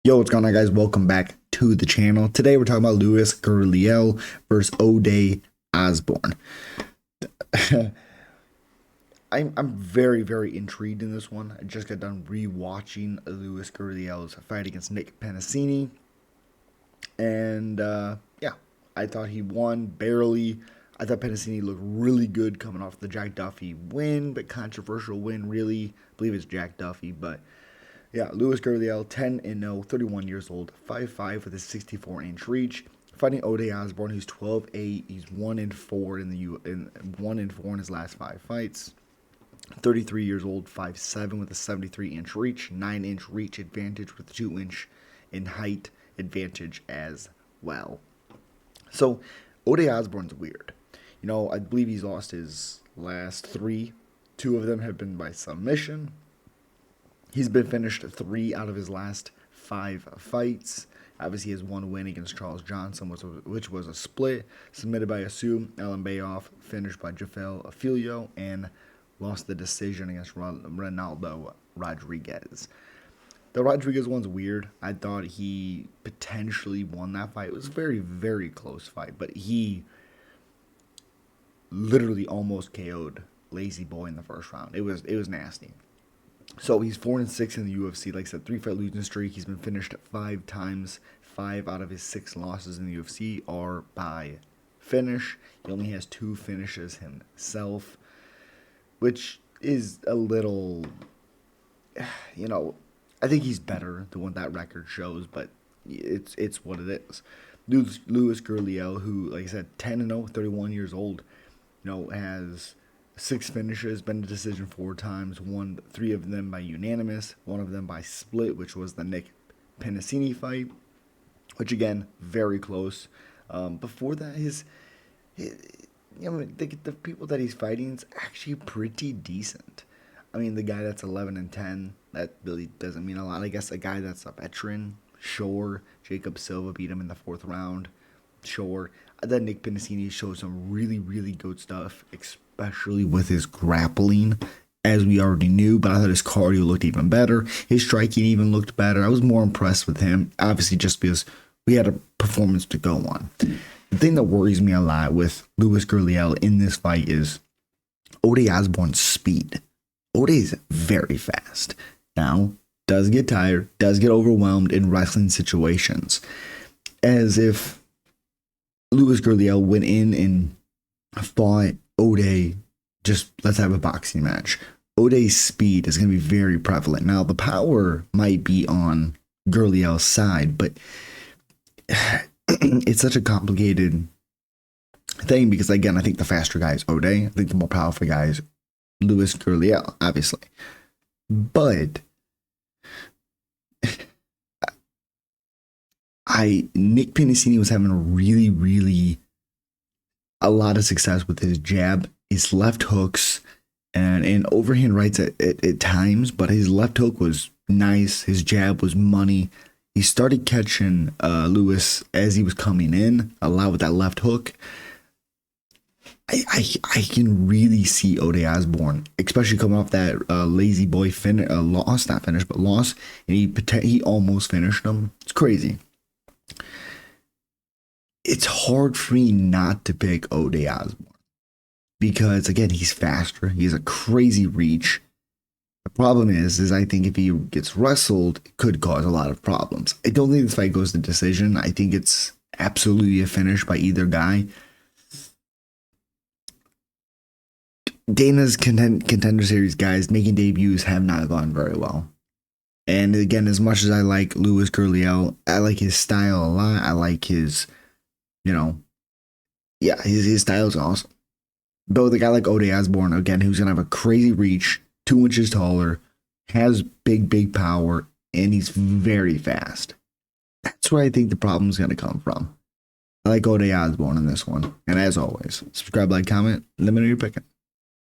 Yo, what's going on, guys? Welcome back to the channel. Today we're talking about Gurule versus Osbourne. I'm very intrigued in this one. I just got done rewatching Gurule's fight against Nick Penasini, and yeah, I thought he won barely. I thought Penasini looked really good coming off the Jack Duffy win, but controversial win, really. I believe it's Jack Duffy, but yeah, Gurule, 10-0, 31 years old, 5'5" with a 64-inch reach, fighting Osbourne, who's 12-8. He's 1-4 in his last 5 fights. 33 years old, 5'7" with a 73-inch reach, 9-inch reach advantage with 2-inch in height advantage as well. So, Osbourne's weird. You know, I believe he's lost his last 3. 2 of them have been by submission. He's been finished 3 out of his last 5 fights. Obviously, he has 1 win against Charles Johnson, which was a split, submitted by Asu, Ellen Bayoff, finished by Jafel Filio, and lost the decision against Ronaldo Rodriguez. The Rodriguez one's weird. I thought he potentially won that fight. It was a very close fight, but he literally almost KO'd Lazy Boy in the first round. It was nasty. So he's 4-6 in the UFC. Like I said, 3-fight losing streak. He's been finished 5 times. 5 out of his 6 losses in the UFC are by finish. He only has 2 finishes himself, which is a little, you know, I think he's better than what that record shows, but it's what it is. Gurule, who, like I said, 10-0, 31 years old, you know, has 6 finishes, been to decision 4 times, won 3 of them by unanimous, 1 of them by split, which was the Nick Penasini fight, which again, very close. Before that, the people that he's fighting is actually pretty decent. I mean, the guy that's 11-10, that really doesn't mean a lot. I guess a guy that's a veteran, sure. Jacob Silva beat him in the 4th round, sure. Then Nick Penasini showed some really good stuff, especially with his grappling, as we already knew, but I thought his cardio looked even better. His striking even looked better. I was more impressed with him, obviously just because we had a performance to go on. The thing that worries me a lot with Gurule in this fight is Osbourne's speed. is very fast. Now, does get tired, does get overwhelmed in wrestling situations. As if Gurule went in and fought just let's have a boxing match. Ode's speed is going to be very prevalent. Now, the power might be on Gurule's side, but it's such a complicated thing because, again, I think the faster guy is Ode. I think the more powerful guy is Gurule, obviously. But Nick Penasini was having a lot of success with his jab, his left hooks, and overhand rights at times, but his left hook was nice. His jab was money. He started catching Lewis as he was coming in, a lot with that left hook. I can really see Osbourne, especially coming off that Lazy Boy loss, not finish, but loss, and he almost finished him. It's crazy. It's hard for me not to pick Osbourne because, again, he's faster. He has a crazy reach. The problem is I think if he gets wrestled, it could cause a lot of problems. I don't think this fight goes to decision. I think it's absolutely a finish by either guy. Dana's Contender Series guys making debuts have not gone very well. And again, as much as I like Gurule, I like his style a lot. I like his, his style is awesome. But with a guy like Osbourne, again, who's going to have a crazy reach, 2 inches taller, has big power, and he's very fast. That's where I think the problem is going to come from. I like Osbourne in this one. And as always, subscribe, like, comment, let me know your picking.